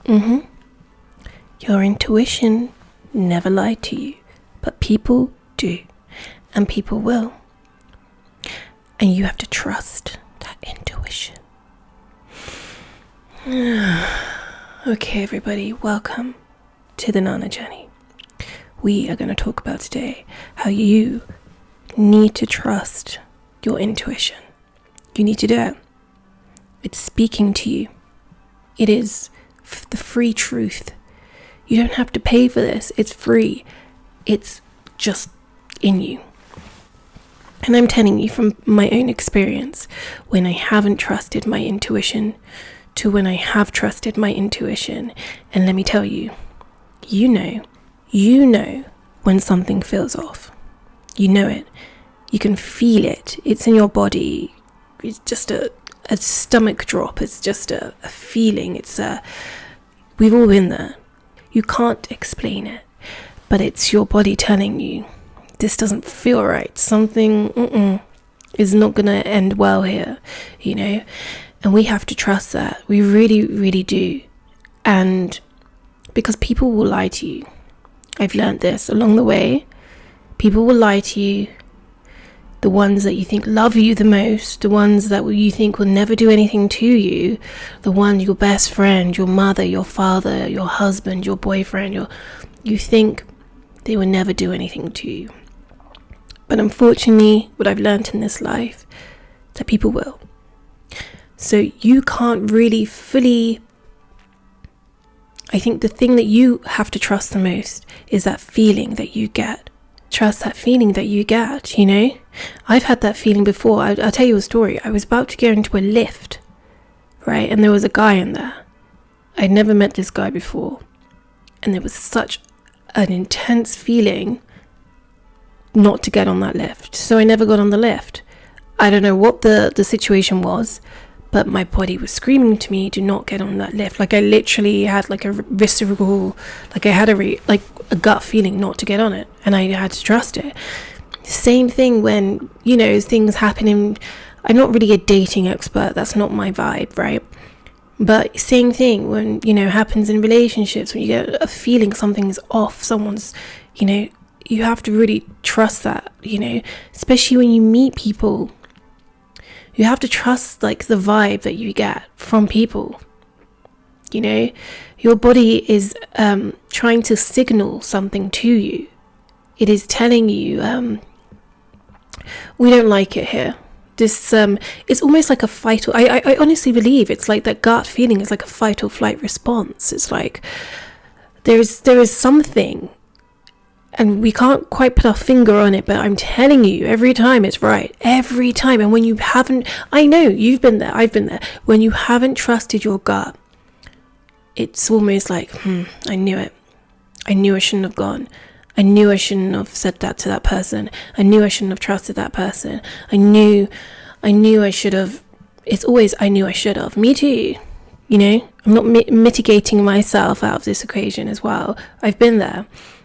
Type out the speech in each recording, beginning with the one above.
Your intuition never lied to you, but people do, and people will. And you have to trust that intuition. Okay, everybody, welcome to the Nana journey. We are going to talk about today how you need to trust your intuition. You need to do it. It's speaking to you. It is the free truth. You don't have to pay for this. It's free. It's just in you. And I'm telling you from my own experience, when I haven't trusted my intuition to when I have trusted my intuition. And let me tell you, you know when something feels off. You know it. You can feel it. It's in your body. It's just a stomach drop. It's just a feeling. We've all been there. You can't explain it, but it's your body telling you, this doesn't feel right. Something is not going to end well here, And we have to trust that. We really, really do. And because people will lie to you. I've learned this along the way. People will lie to you. The ones that you think love you the most, the ones that you think will never do anything to you, the ones, your best friend, your mother, your father, your husband, your boyfriend, you think they will never do anything to you. But unfortunately, what I've learned in this life, that people will. So you can't really fully, I think the thing that you have to trust the most is that feeling that you get. Trust that feeling that you get, I've had that feeling before. I'll tell you a story. I was about to go into a lift, right? And there was a guy in there. I'd never met this guy before. And there was such an intense feeling not to get on that lift. So I never got on the lift. I don't know what the situation was, but my body was screaming to me, do not get on that lift. Like I literally had like a visceral, like I had a gut feeling not to get on it. And I had to trust it. Same thing when, things happen in, I'm not really a dating expert. That's not my vibe, right? But same thing when, happens in relationships, when you get a feeling something's off, someone's, you have to really trust that, especially when you meet people. You have to trust like the vibe that you get from people. Your body is trying to signal something to you. It is telling you, we don't like it here. This it's almost like a fight. I honestly believe it's like that gut feeling is like a fight or flight response. It's like there is something. And we can't quite put our finger on it, but I'm telling you, every time it's right. Every time. And when you haven't, I know, you've been there, I've been there. When you haven't trusted your gut, it's almost like, I knew it. I knew I shouldn't have gone. I knew I shouldn't have said that to that person. I knew I shouldn't have trusted that person. I knew I should have. It's always, I knew I should have. Me too. I'm not mitigating myself out of this equation as well. I've been there.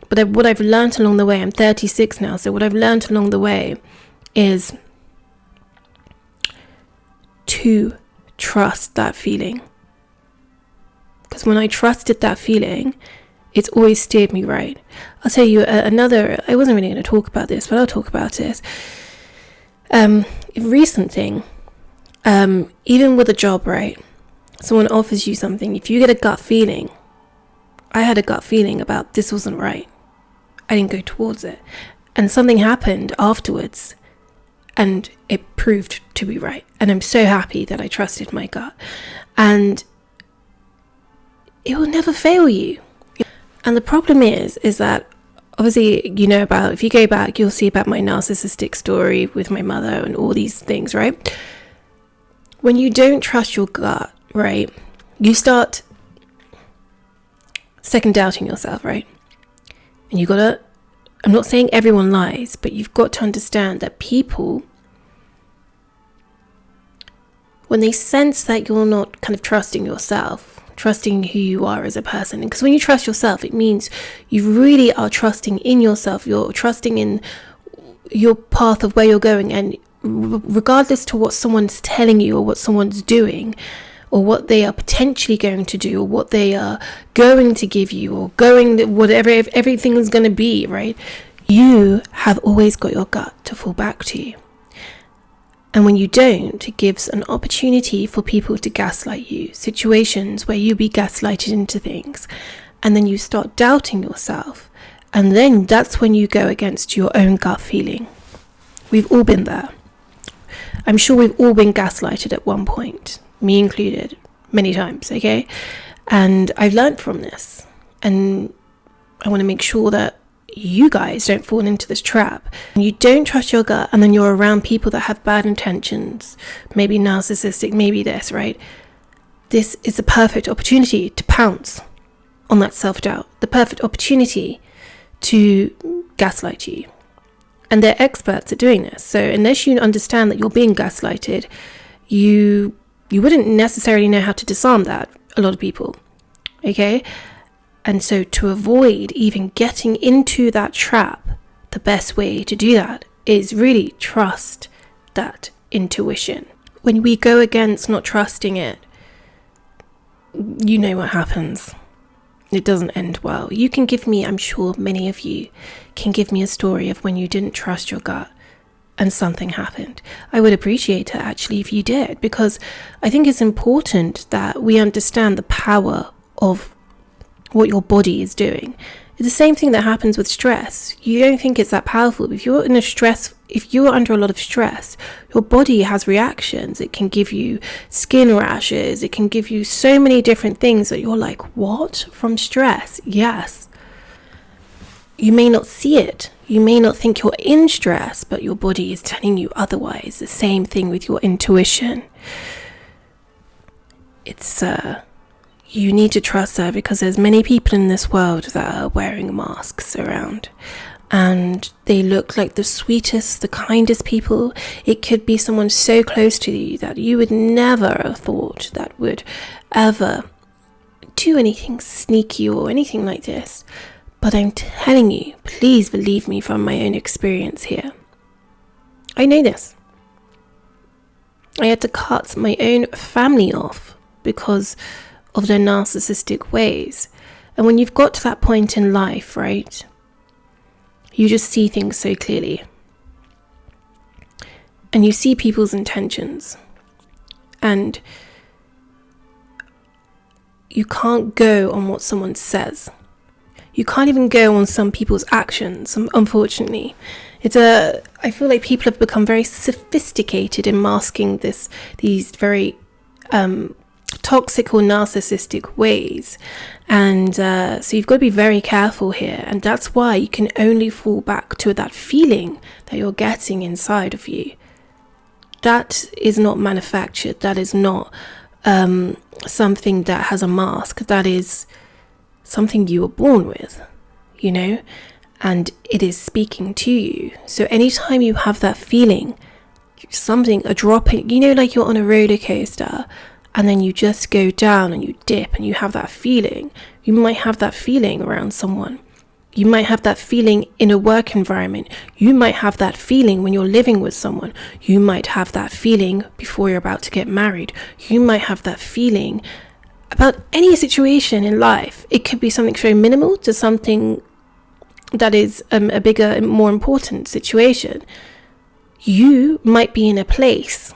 But what I've learned along the way, I'm 36 now, so what I've learned along the way is to trust that feeling. Because when I trusted that feeling, it's always steered me right. I'll tell you another, I wasn't really going to talk about this, but I'll talk about this. A recent thing, even with a job, right? Someone offers you something, if you get a gut feeling, I had a gut feeling about this wasn't right. I didn't go towards it. And something happened afterwards and it proved to be right. And I'm so happy that I trusted my gut. And it will never fail you. And the problem is that obviously, if you go back, you'll see about my narcissistic story with my mother and all these things, right? When you don't trust your gut, right, you start second doubting yourself, right? And I'm not saying everyone lies, but you've got to understand that people, when they sense that you're not kind of trusting yourself, trusting who you are as a person, because when you trust yourself, it means you really are trusting in yourself, you're trusting in your path of where you're going, and regardless to what someone's telling you or what someone's doing, or what they are potentially going to do, or what they are going to give you, or whatever everything is going to be, right? You have always got your gut to fall back to. And when you don't, it gives an opportunity for people to gaslight you, situations where you be gaslighted into things, and then you start doubting yourself, and then that's when you go against your own gut feeling. We've all been there. I'm sure we've all been gaslighted at one point, me included, many times, okay? And I've learned from this, and I want to make sure that you guys don't fall into this trap. You don't trust your gut, and then you're around people that have bad intentions, maybe narcissistic, maybe this, right? This is the perfect opportunity to pounce on that self-doubt, the perfect opportunity to gaslight you. And they're experts at doing this. So unless you understand that you're being gaslighted, you wouldn't necessarily know how to disarm that, a lot of people, okay? And so to avoid even getting into that trap, the best way to do that is really trust that intuition. When we go against not trusting it, you know what happens. It doesn't end well. You can give me, I'm sure many of you can give me a story of when you didn't trust your gut and something happened. I would appreciate it actually if you did, because I think it's important that we understand the power of what your body is doing. It's the same thing that happens with stress. You don't think it's that powerful, but if you're under a lot of stress, your body has reactions. It can give you skin rashes. It can give you so many different things that you're like, what? From stress? Yes. You may not see it. You may not think you're in stress, but your body is telling you otherwise. The same thing with your intuition. It's you need to trust her, because there's many people in this world that are wearing masks around, and they look like the sweetest, the kindest people. It could be someone so close to you that you would never have thought that would ever do anything sneaky or anything like this. But I'm telling you, please believe me from my own experience here. I know this. I had to cut my own family off because of their narcissistic ways. And when you've got to that point in life, right, you just see things so clearly. And you see people's intentions. And you can't go on what someone says. You can't even go on some people's actions, unfortunately. I feel like people have become very sophisticated in masking these very toxic or narcissistic ways, and so you've got to be very careful here. And that's why you can only fall back to that feeling that you're getting inside of you. That is not manufactured. That is not something that has a mask. That is something you were born with, you know, and it is speaking to you. So anytime you have that feeling, a dropping, you know, like you're on a roller coaster, and then you just go down and you dip and you have that feeling. You might have that feeling around someone. You might have that feeling in a work environment. You might have that feeling when you're living with someone. You might have that feeling before you're about to get married. You might have that feeling about any situation in life. It could be something very minimal to something that is a bigger and more important situation. You might be in a place.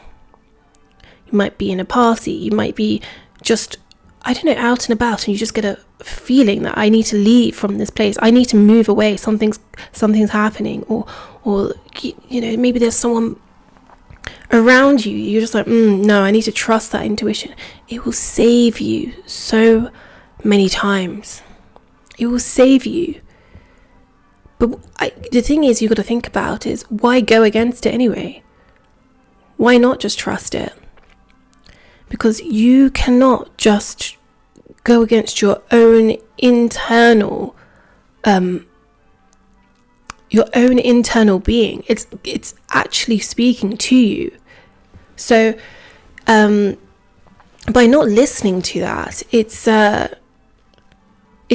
You might be in a party, you might be just, I don't know, out and about, and you just get a feeling that I need to leave from this place. I need to move away. Something's happening, or you know, maybe there's someone around you. You're just like, no, I need to trust that intuition. It will save you so many times. It will save you. But the thing is, you've got to think about is, why go against it anyway? Why not just trust it? Because you cannot just go against your own internal being. It's actually speaking to you. So by not listening to that, it's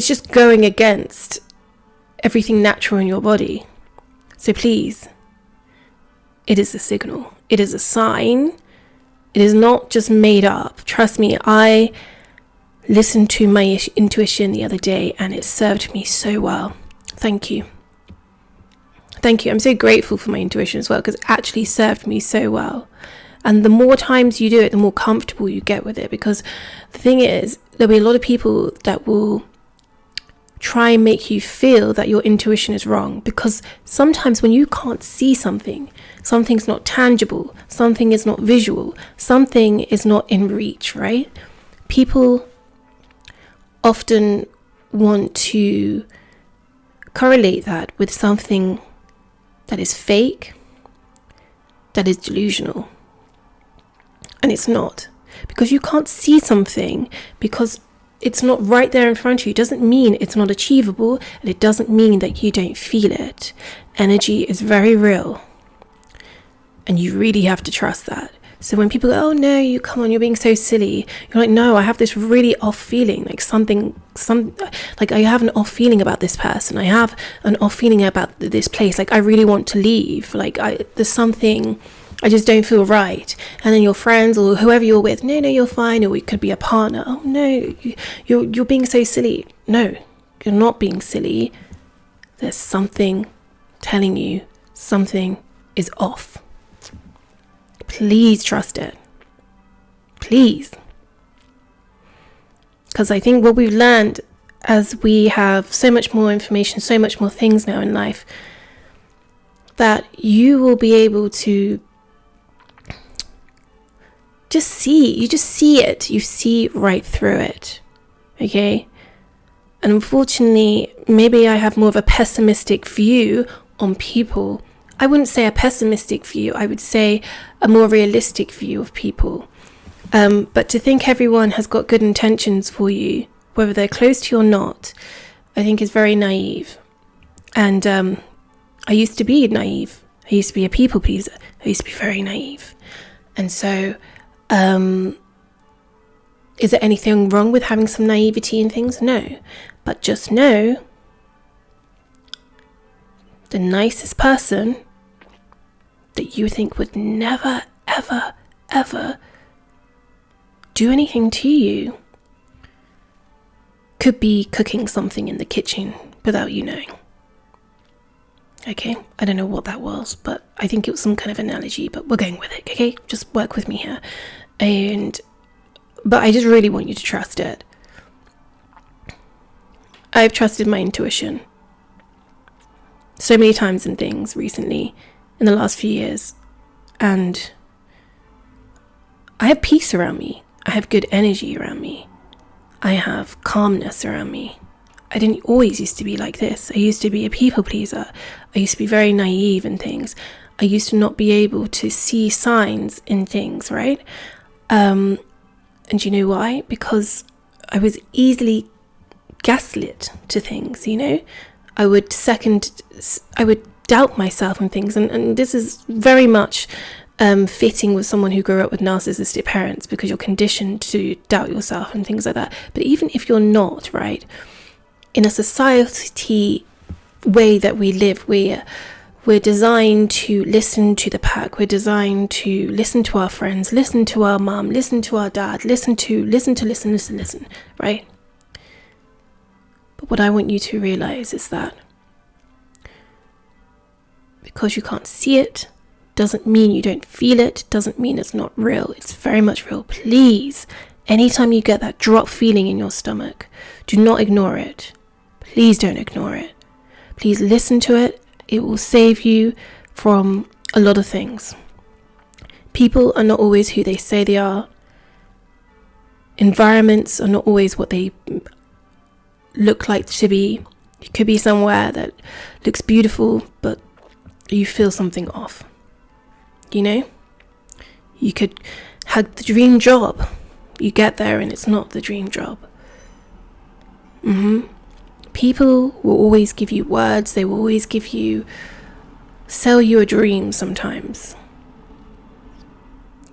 just going against everything natural in your body. So please, it is a signal. It is a sign It is not just made up. Trust me, I listened to my intuition the other day and it served me so well. Thank you. Thank you. I'm so grateful for my intuition as well, because it actually served me so well. And the more times you do it, the more comfortable you get with it. Because the thing is, there'll be a lot of people that will try and make you feel that your intuition is wrong. Because sometimes when you can't see something, something's not tangible, something is not visual, something is not in reach, right? People often want to correlate that with something that is fake, that is delusional. And it's not. Because you can't see something, because it's not right there in front of you, doesn't mean it's not achievable, and it doesn't mean that you don't feel it. Energy is very real, and you really have to trust that. So when people go, oh no, you're being so silly, you're like, no, I have this really off feeling, like like I have an off feeling about this person, I have an off feeling about this place, like I really want to leave, like there's something, I just don't feel right. And then your friends or whoever you're with, no, you're fine. Or it could be a partner. Oh no, you're being so silly. No, you're not being silly. There's something telling you something is off. Please trust it. Please. Because I think what we've learned as we have so much more information, so much more things now in life, that you will be able to you just see it. You see right through it. Okay? And unfortunately, maybe I have more of a pessimistic view on people. I wouldn't say a pessimistic view. I would say a more realistic view of people. But to think everyone has got good intentions for you, whether they're close to you or not, I think is very naive. And I used to be naive. I used to be a people pleaser. I used to be very naive. And so is there anything wrong with having some naivety in things? No. But just know, the nicest person that you think would never, ever, ever do anything to you could be cooking something in the kitchen without you knowing. Okay, I don't know what that was, but I think it was some kind of analogy, but we're going with it, okay? Just work with me here. But I just really want you to trust it. I've trusted my intuition so many times in things recently, in the last few years, and I have peace around me. I have good energy around me. I have calmness around me. I didn't always used to be like this. I used to be a people pleaser. I used to be very naive in things. I used to not be able to see signs in things, right? And you know why? Because I was easily gaslit to things, you know? I would doubt myself in things. And this is very much fitting with someone who grew up with narcissistic parents, because you're conditioned to doubt yourself and things like that. But even if you're not, right? In a society way that we live, we're designed to listen to the pack. We're designed to listen to our friends, listen to our mom, listen to our dad, listen, right? But what I want you to realize is that because you can't see it, doesn't mean you don't feel it, doesn't mean it's not real. It's very much real. Please, anytime you get that drop feeling in your stomach, do not ignore it. Please don't ignore it. Please listen to it. It will save you from a lot of things. People are not always who they say they are. Environments are not always what they look like to be. You could be somewhere that looks beautiful, but you feel something off. You know? You could have the dream job. You get there and it's not the dream job. People will always give you words. They will always sell you a dream sometimes.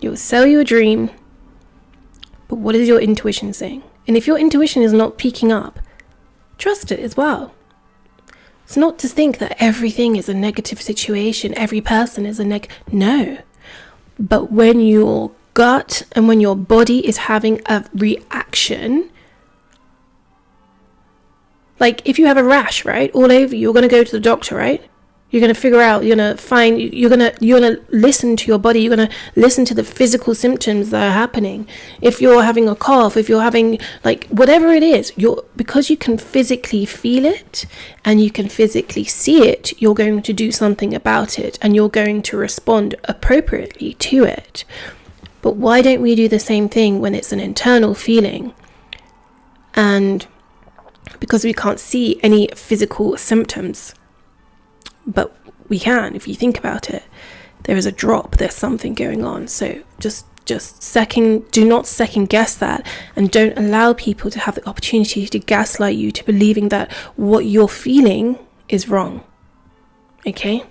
You'll sell you a dream, but what is your intuition saying? And if your intuition is not peaking up, trust it as well. It's not to think that everything is a negative situation, every person is no. But when you're gut and when your body is having a reaction, like if you have a rash, right, all over, you're going to go to the doctor, right? You're going to figure out, you're going to listen to your body. You're going to listen to the physical symptoms that are happening. If you're having a cough, if you're having like whatever it is, because you can physically feel it and you can physically see it, you're going to do something about it and you're going to respond appropriately to it. But why don't we do the same thing when it's an internal feeling? And because we can't see any physical symptoms, but we can if you think about it. There is a drop, there's something going on. So do not second guess that, and don't allow people to have the opportunity to gaslight you to believing that what you're feeling is wrong. Okay?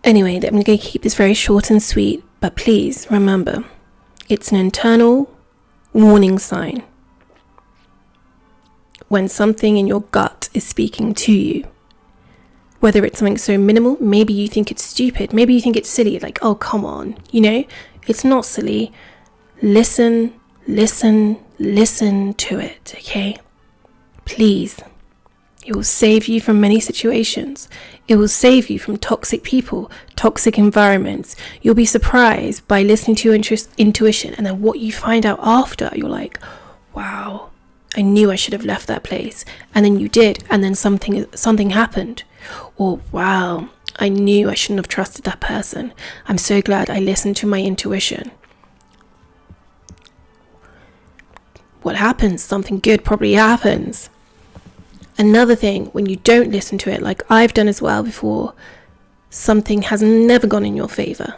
Anyway, I'm going to keep this very short and sweet, but please remember, it's an internal warning sign when something in your gut is speaking to you. Whether it's something so minimal, maybe you think it's stupid, maybe you think it's silly, like, oh, come on, it's not silly. Listen to it, okay? Please. It will save you from many situations. It will save you from toxic people, toxic environments. You'll be surprised by listening to your intuition, and then what you find out after, you're like, wow, I knew I should have left that place. And then you did, and then something happened. Or, wow, I knew I shouldn't have trusted that person. I'm so glad I listened to my intuition. What happens? Something good probably happens. Another thing, when you don't listen to it, like I've done as well before, something has never gone in your favor.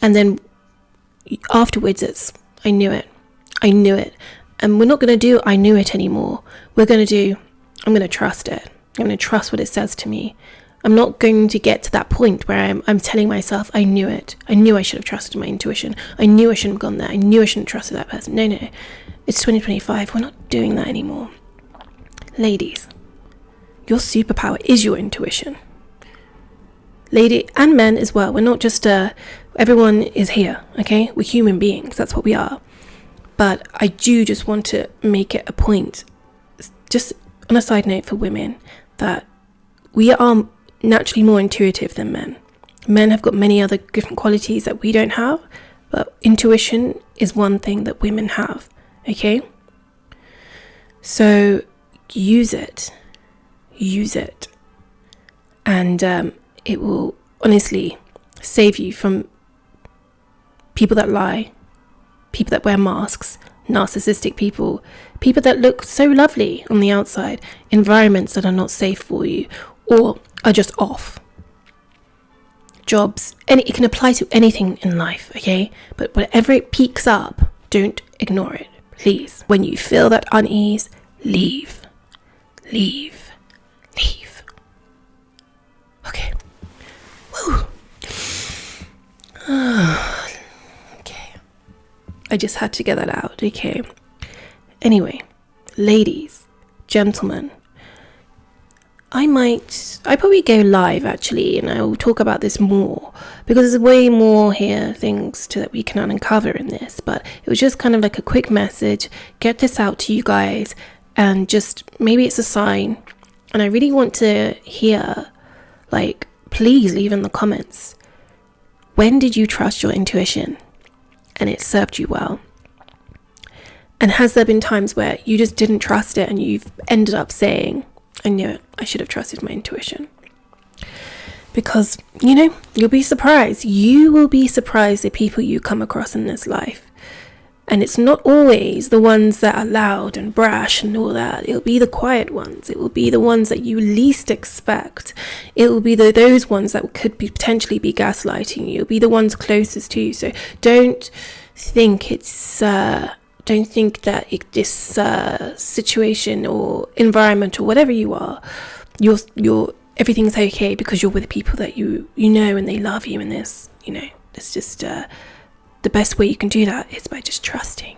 And then afterwards it's, I knew it. And we're not going to do I knew it anymore. I'm going to trust it. I'm going to trust what it says to me. I'm not going to get to that point where I'm telling myself, I knew it. I knew I should have trusted my intuition. I knew I shouldn't have gone there. I knew I shouldn't have trusted that person. No. It's 2025. We're not doing that anymore. Ladies, your superpower is your intuition. Lady and men as well. We're not just, everyone is here, okay? We're human beings. That's what we are. But I do just want to make it a point, just on a side note for women, that we are naturally more intuitive than men. Men have got many other different qualities that we don't have, but intuition is one thing that women have, okay? So use it, and it will honestly save you from people that lie, people that wear masks, narcissistic people that look so lovely on the outside, environments that are not safe for you or are just off. Jobs, it can apply to anything in life, okay? But whenever it peaks up, don't ignore it, please. When you feel that unease, leave. Okay. Woo. Okay. I just had to get that out, okay? Anyway, ladies, gentlemen, I probably go live actually, and I will talk about this more because there's way more here, things that we can uncover in this, but it was just kind of like a quick message, get this out to you guys, and just maybe it's a sign. And I really want to hear, like, please leave in the comments, when did you trust your intuition and it served you well? And has there been times where you just didn't trust it and you've ended up saying, I knew it, I should have trusted my intuition? Because, you'll be surprised. You will be surprised the people you come across in this life. And it's not always the ones that are loud and brash and all that. It'll be the quiet ones. It will be the ones that you least expect. It will be those ones that could potentially be gaslighting you. It'll be the ones closest to you. So don't think that this situation or environment or whatever you are, you're everything's okay because you're with people that you know and they love you, and this, it's just the best way you can do that is by just trusting.